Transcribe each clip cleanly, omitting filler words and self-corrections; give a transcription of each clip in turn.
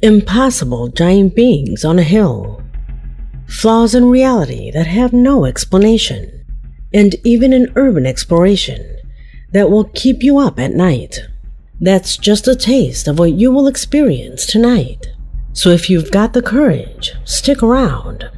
Impossible giant beings on a hill, flaws in reality that have no explanation, and even an urban exploration that will keep you up at night. That's just a taste of what you will experience tonight. So if you've got the courage, stick around,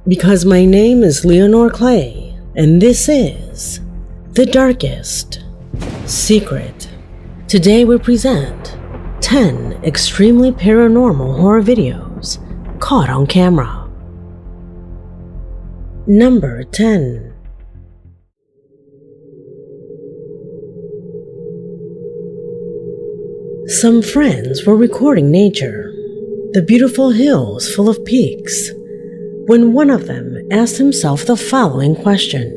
because my name is Leonore Clay, and this is The Darkest Secret. Today we present 10 extremely paranormal horror videos caught on camera. Number 10. Some friends were recording nature, the beautiful hills full of peaks, when one of them asked himself the following question.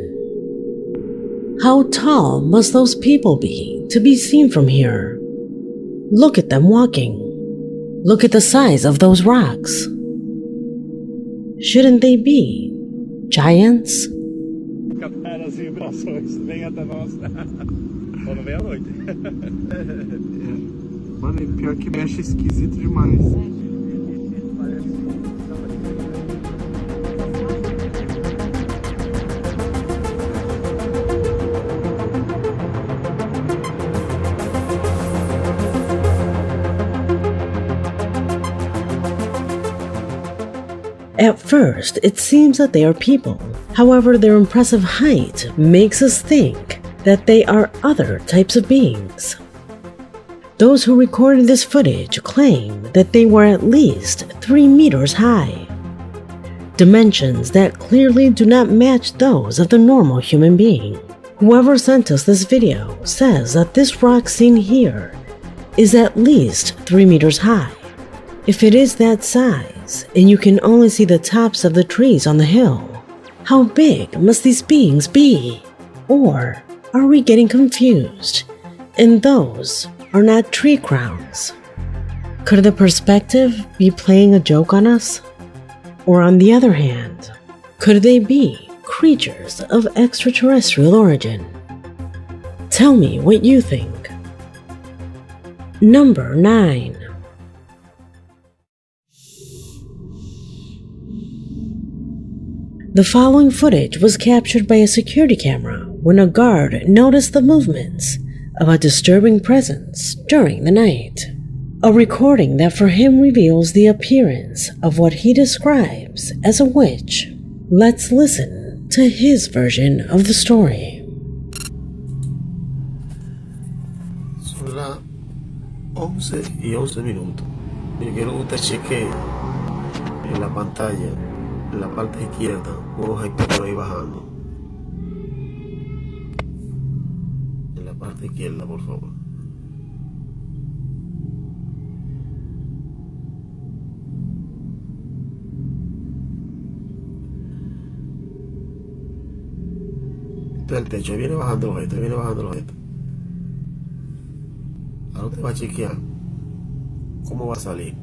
How tall must those people be to be seen from here? Look at them walking. Look at the size of those rocks. Shouldn't they be giants? As vibrações vem até nós. Quando vem à noite. Mano, pior que mexe esquisito demais. At first, it seems that they are people. However, their impressive height makes us think that they are other types of beings. Those who recorded this footage claim that they were at least 3 meters high, dimensions that clearly do not match those of the normal human being. Whoever sent us this video says that this rock seen here is at least 3 meters high. If it is that size, and you can only see the tops of the trees on the hill, how big must these beings be? Or are we getting confused, and those are not tree crowns? Could the perspective be playing a joke on us? Or on the other hand, could they be creatures of extraterrestrial origin? Tell me what you think. Number 9. The following footage was captured by a security camera when a guard noticed the movements of a disturbing presence during the night. A recording that for him reveals the appearance of what he describes as a witch. Let's listen to his version of the story. Son las 11:11. Yo quiero que usted cheque en la pantalla, en la parte izquierda, un objeto por ahí bajando. En la parte izquierda, por favor. Esto es el techo, ahí viene bajando el objeto, ahí viene bajando el objeto. Ahora usted va a chequear cómo va a salir.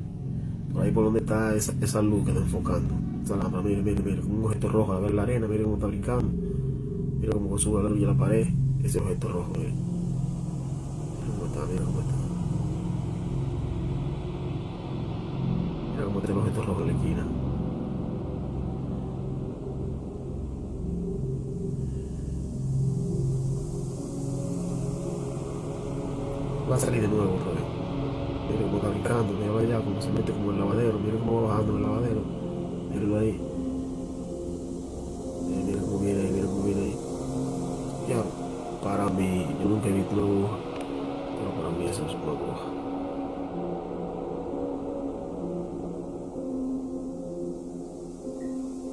Por ahí por donde está esa luz que está enfocando. Esa lámpara, mire, como un objeto rojo a ver la arena, mire cómo está brincando. Mira cómo sube la luz y la pared. Ese objeto rojo, mire. Mira cómo está. Mira cómo está el objeto rojo en la esquina. Va a salir de nuevo otra vez. Mire cómo está brincando, mira allá, cómo se mete como el lavadero, mire cómo va bajando el lavadero. Mírenlo ahí. Mira cómo viene ahí, mira cómo viene ahí. Ya, para mí, yo nunca he visto una bruja, pero para mí eso es una bruja.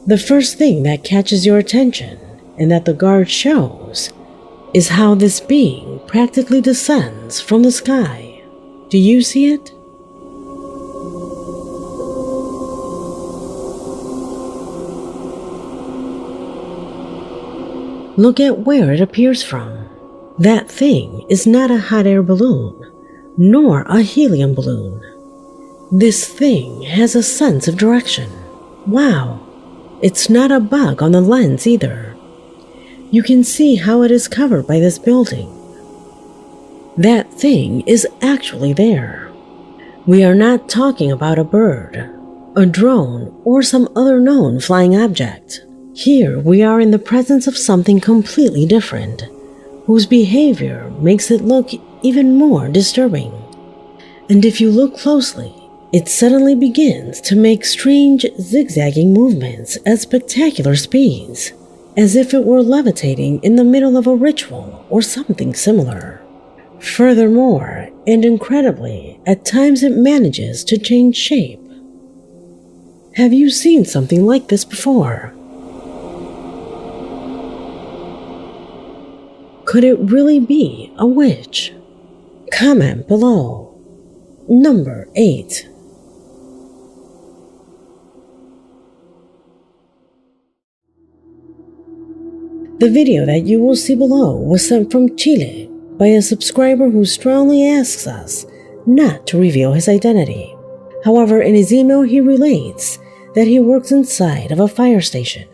The first thing that catches your attention and that the guard shows is how this being practically descends from the sky. Do you see it? Look at where it appears from. That thing is not a hot air balloon, nor a helium balloon. This thing has a sense of direction. Wow, it's not a bug on the lens either. You can see how it is covered by this building. That thing is actually there. We are not talking about a bird, a drone, or some other known flying object. Here we are in the presence of something completely different, whose behavior makes it look even more disturbing. And if you look closely, it suddenly begins to make strange zigzagging movements at spectacular speeds, as if it were levitating in the middle of a ritual or something similar. Furthermore, and incredibly, at times it manages to change shape. Have you seen something like this before? Could it really be a witch? Comment below. Number 8. The video that you will see below was sent from Chile by a subscriber who strongly asks us not to reveal his identity. However, in his email he relates that he works inside of a fire station,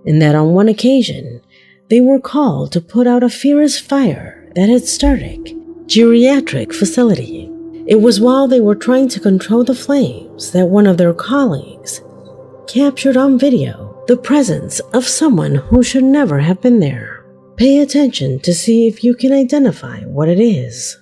and that on one occasion they were called to put out a fierce fire that had started geriatric facility. It was while they were trying to control the flames that one of their colleagues captured on video the presence of someone who should never have been there. Pay attention to see if you can identify what it is.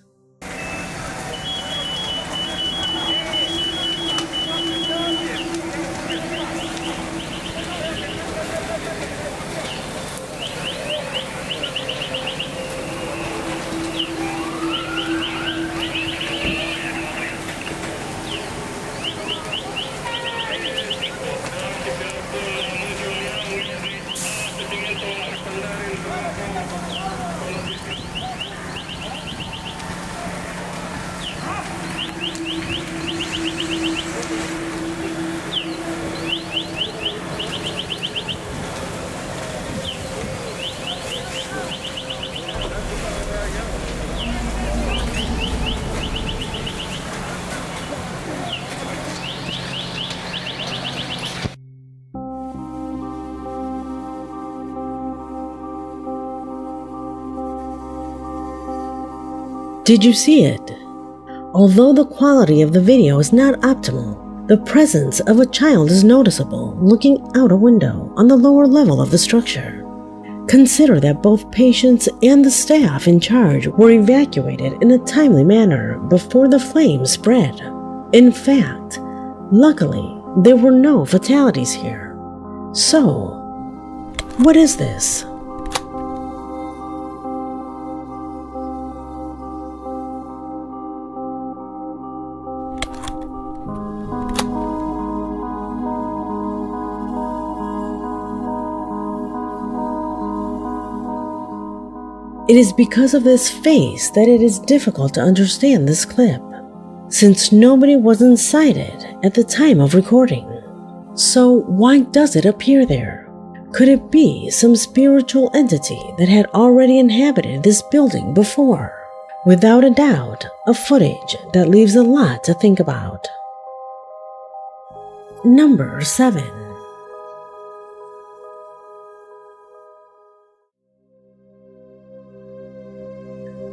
Did you see it? Although the quality of the video is not optimal, the presence of a child is noticeable looking out a window on the lower level of the structure. Consider that both patients and the staff in charge were evacuated in a timely manner before the flames spread. In fact, luckily, there were no fatalities here. So, what is this? It is because of this face that it is difficult to understand this clip, since nobody was inside it at the time of recording. So why does it appear there? Could it be some spiritual entity that had already inhabited this building before? Without a doubt, a footage that leaves a lot to think about. Number 7.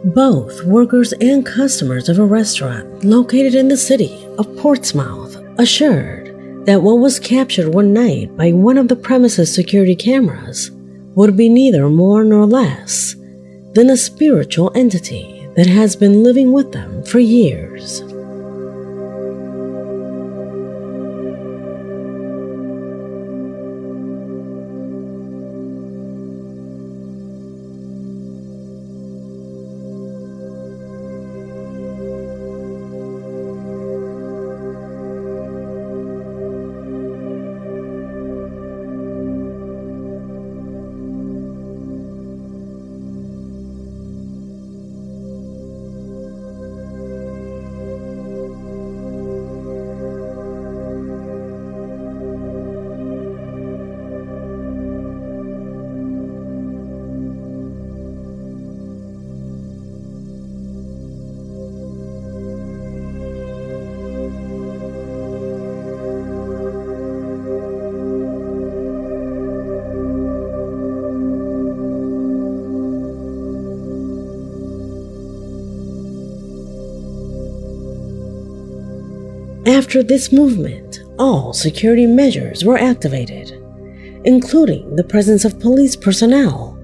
Both workers and customers of a restaurant located in the city of Portsmouth assured that what was captured one night by one of the premises' security cameras would be neither more nor less than a spiritual entity that has been living with them for years. After this movement, all security measures were activated, including the presence of police personnel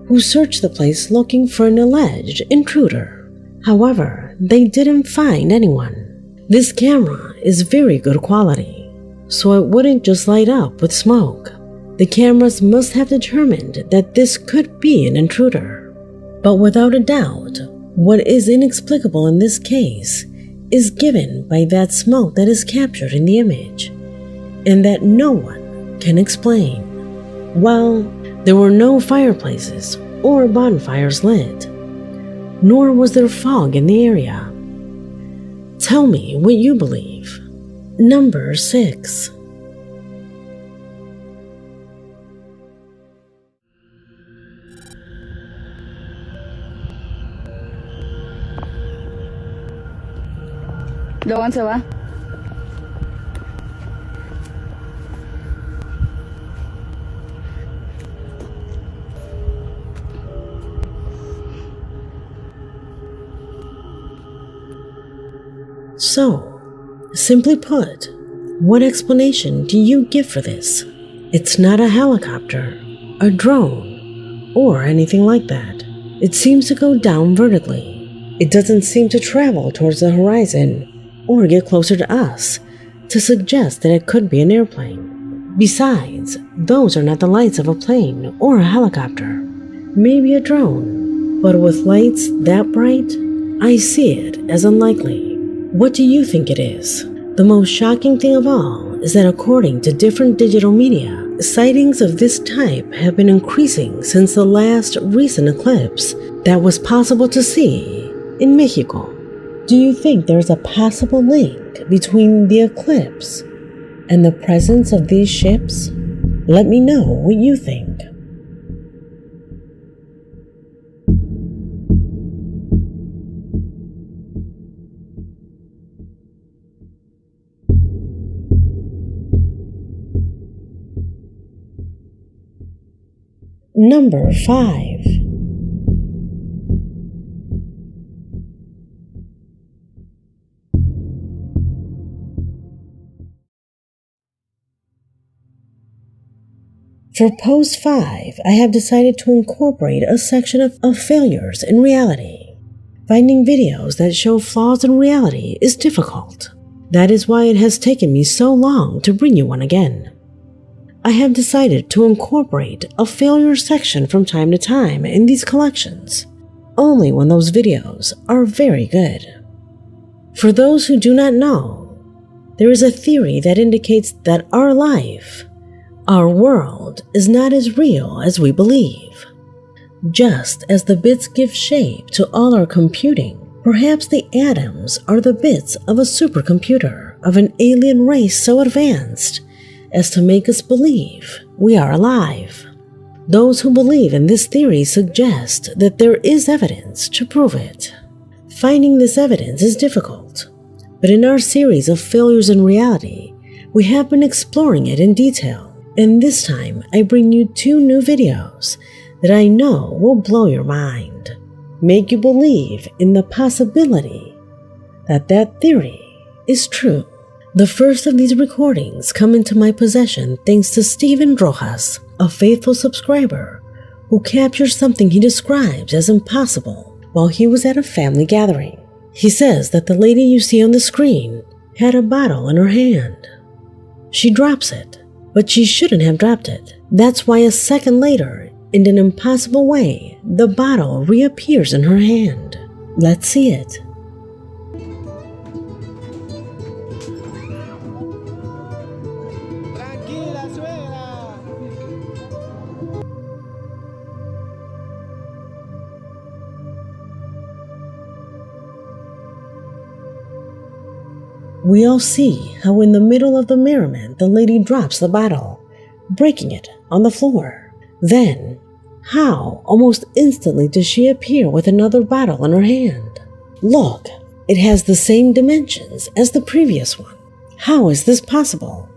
who searched the place looking for an alleged intruder. However, they didn't find anyone. This camera is very good quality, so it wouldn't just light up with smoke. The cameras must have determined that this could be an intruder. But without a doubt, what is inexplicable in this case is given by that smoke that is captured in the image, and that no one can explain. Well, there were no fireplaces or bonfires lit, nor was there fog in the area. Tell me what you believe. Number 6. ¿De dónde se va? So, simply put, what explanation do you give for this? It's not a helicopter, a drone, or anything like that. It seems to go down vertically. It doesn't seem to travel towards the horizon or get closer to us to suggest that it could be an airplane. Besides, those are not the lights of a plane or a helicopter. Maybe a drone, but with lights that bright, I see it as unlikely. What do you think it is? The most shocking thing of all is that according to different digital media, sightings of this type have been increasing since the last recent eclipse that was possible to see in Mexico. Do you think there's a possible link between the eclipse and the presence of these ships? Let me know what you think. Number 5. For post 5, I have decided to incorporate a section of failures in reality. Finding videos that show flaws in reality is difficult. That is why it has taken me so long to bring you one again. I have decided to incorporate a failure section from time to time in these collections, only when those videos are very good. For those who do not know, there is a theory that indicates that our life, our world, is not as real as we believe. Just as the bits give shape to all our computing, perhaps the atoms are the bits of a supercomputer of an alien race so advanced as to make us believe we are alive. Those who believe in this theory suggest that there is evidence to prove it. Finding this evidence is difficult, but in our series of failures in reality, we have been exploring it in detail, and this time I bring you 2 new videos that I know will blow your mind, make you believe in the possibility that that theory is true. The first of these recordings come into my possession thanks to Steven Rojas, a faithful subscriber who captured something he describes as impossible while he was at a family gathering. He says that the lady you see on the screen had a bottle in her hand. She drops it, but she shouldn't have dropped it. That's why a second later, in an impossible way, the bottle reappears in her hand. Let's see it. We all see how in the middle of the merriment the lady drops the bottle, breaking it on the floor. Then, how almost instantly does she appear with another bottle in her hand? Look, it has the same dimensions as the previous one. How is this possible?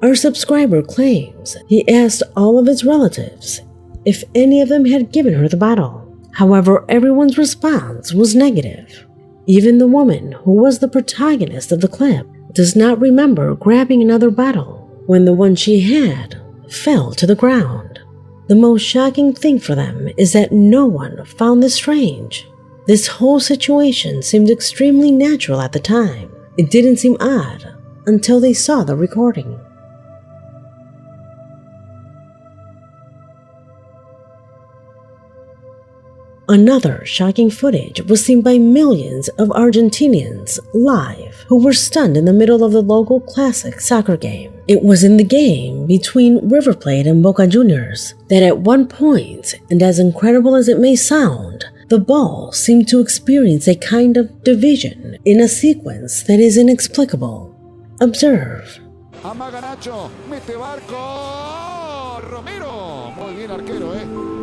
Our subscriber claims he asked all of his relatives if any of them had given her the bottle. However, everyone's response was negative. Even the woman who was the protagonist of the clip does not remember grabbing another bottle when the one she had fell to the ground. The most shocking thing for them is that no one found this strange. This whole situation seemed extremely natural at the time. It didn't seem odd until they saw the recording. Another shocking footage was seen by millions of Argentinians live who were stunned in the middle of the local classic soccer game. It was in the game between River Plate and Boca Juniors that at one point, and as incredible as it may sound, the ball seemed to experience a kind of division in a sequence that is inexplicable. Observe. Amaga Nacho, mete barco, Romero, muy bien arquero,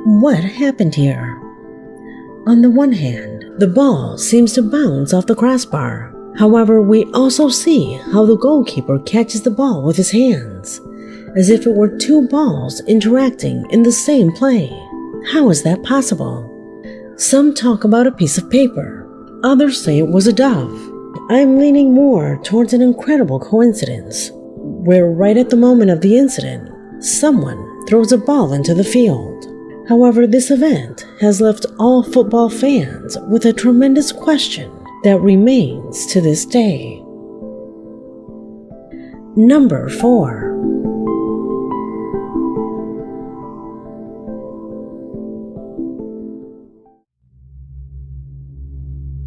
What happened here? On the one hand, the ball seems to bounce off the crossbar. However, we also see how the goalkeeper catches the ball with his hands, as if it were two balls interacting in the same play. How is that possible? Some talk about a piece of paper. Others say it was a dove. I'm leaning more towards an incredible coincidence, where right at the moment of the incident, someone throws a ball into the field. However, this event has left all football fans with a tremendous question that remains to this day. Number 4.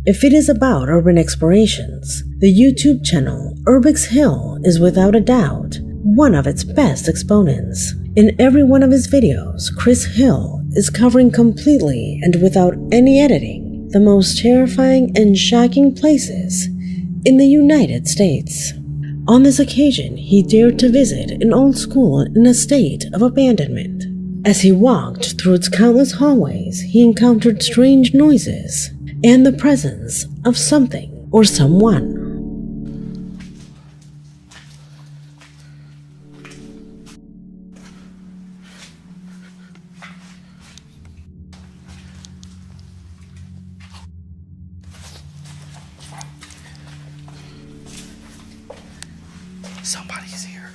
If it is about urban explorations, the YouTube channel Urbix Hill is without a doubt one of its best exponents. In every one of his videos, Chris Hill is covering completely and without any editing the most terrifying and shocking places in the United States. On this occasion, he dared to visit an old school in a state of abandonment. As he walked through its countless hallways, he encountered strange noises and the presence of something or someone. Somebody's here.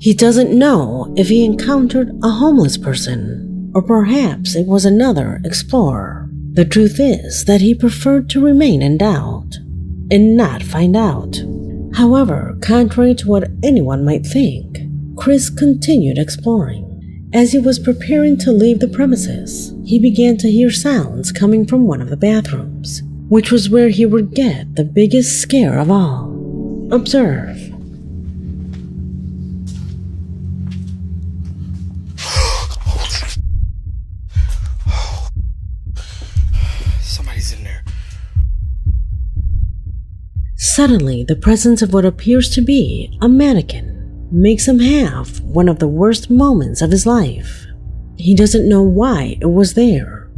He doesn't know if he encountered a homeless person, or perhaps it was another explorer. The truth is that he preferred to remain in doubt and not find out. However, contrary to what anyone might think, Chris continued exploring. As he was preparing to leave the premises, he began to hear sounds coming from one of the bathrooms, which was where he would get the biggest scare of all. Observe. Somebody's in there. Suddenly, the presence of what appears to be a mannequin makes him have one of the worst moments of his life. He doesn't know why it was there,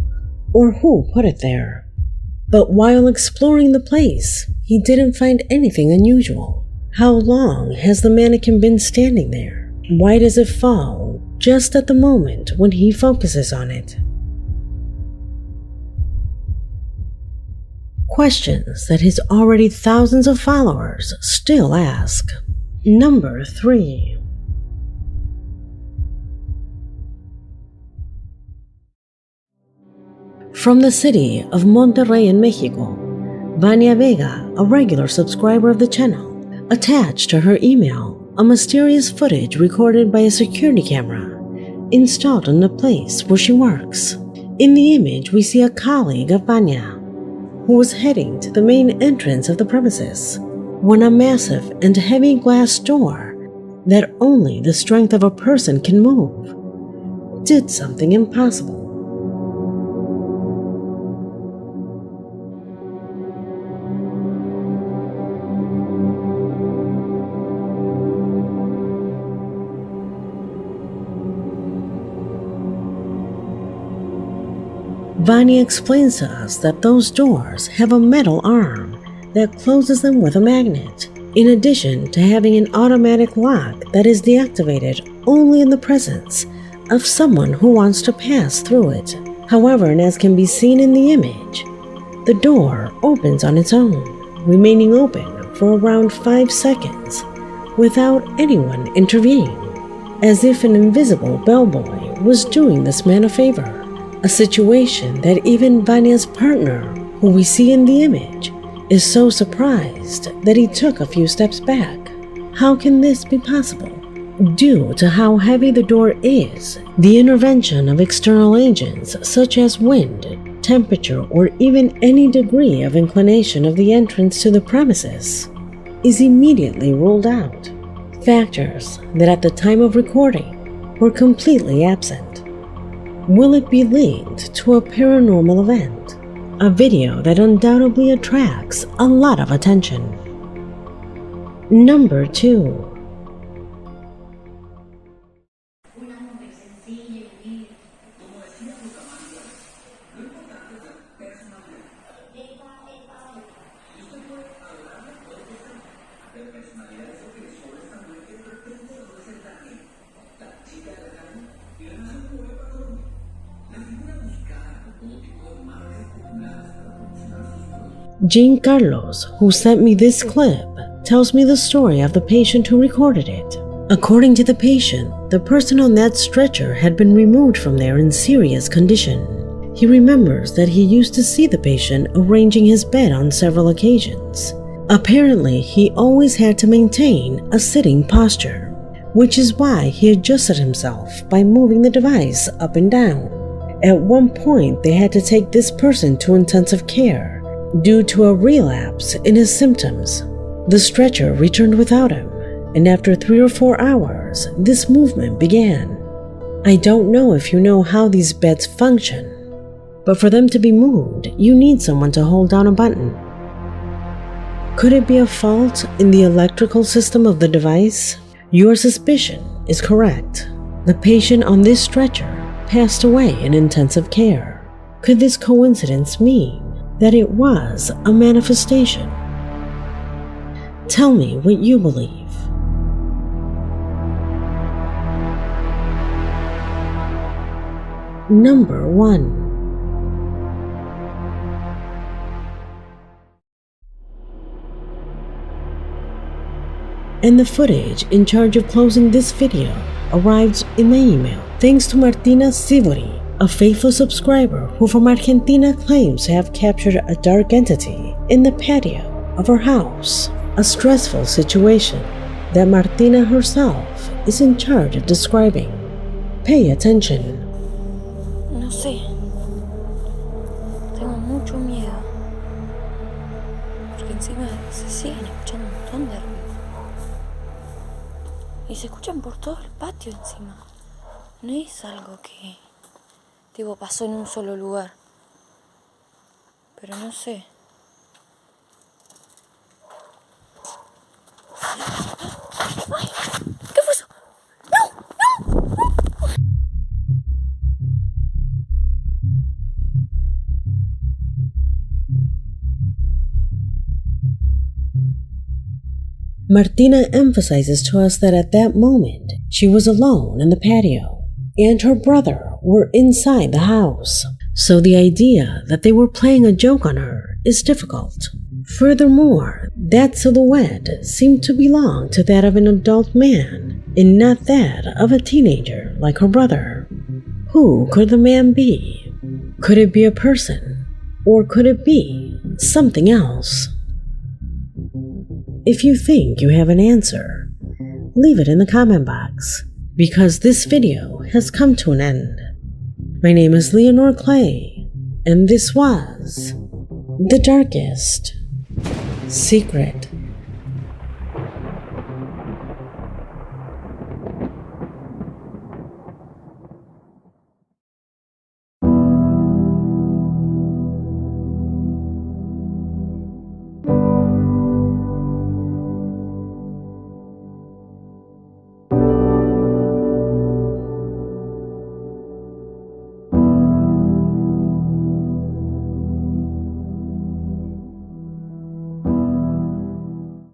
or who put it there. But while exploring the place, he didn't find anything unusual. How long has the mannequin been standing there? Why does it fall just at the moment when he focuses on it? Questions that his already thousands of followers still ask. Number 3. From the city of Monterrey in Mexico, Vania Vega, a regular subscriber of the channel, attached to her email a mysterious footage recorded by a security camera installed in the place where she works. In the image, we see a colleague of Vania who was heading to the main entrance of the premises when a massive and heavy glass door that only the strength of a person can move did something impossible. Vanya explains to us that those doors have a metal arm that closes them with a magnet, in addition to having an automatic lock that is deactivated only in the presence of someone who wants to pass through it. However, and as can be seen in the image, the door opens on its own, remaining open for around 5 seconds without anyone intervening, as if an invisible bellboy was doing this man a favor, a situation that even Vanya's partner, who we see in the image, is so surprised that he took a few steps back. How can this be possible? Due to how heavy the door is, the intervention of external agents such as wind, temperature, or even any degree of inclination of the entrance to the premises is immediately ruled out. Factors that at the time of recording were completely absent. Will it be linked to a paranormal event? A video that undoubtedly attracts a lot of attention. Number 2. Jean Carlos, who sent me this clip, tells me the story of the patient who recorded it. According to the patient, the person on that stretcher had been removed from there in serious condition. He remembers that he used to see the patient arranging his bed on several occasions. Apparently, he always had to maintain a sitting posture, which is why he adjusted himself by moving the device up and down. At one point, they had to take this person to intensive care due to a relapse in his symptoms. The stretcher returned without him, and after 3 or 4 hours, this movement began. I don't know if you know how these beds function, but for them to be moved, you need someone to hold down a button. Could it be a fault in the electrical system of the device? Your suspicion is correct. The patient on this stretcher passed away in intensive care. Could this coincidence mean that it was a manifestation? Tell me what you believe. Number 1. And the footage in charge of closing this video arrived in the email, thanks to Martina Sivori, a faithful subscriber who from Argentina claims to have captured a dark entity in the patio of her house, a stressful situation that Martina herself is in charge of describing. Pay attention. No sé. Tengo mucho miedo. Porque encima se siguen escuchando un montón de ruido. Y se escuchan por todo el patio encima. No es algo que tipo pasó en un solo lugar. Pero no sé. ¡Ay! ¿Qué fue eso? ¡No! ¡No! Martina emphasizes to us that at that moment, she was alone in the patio, and her brother were inside the house, so the idea that they were playing a joke on her is difficult. Furthermore, that silhouette seemed to belong to that of an adult man, and not that of a teenager like her brother. Who could the man be? Could it be a person? Or could it be something else? If you think you have an answer, leave it in the comment box, because this video has come to an end. My name is Leonore Clay, and this was The Darkest Secret.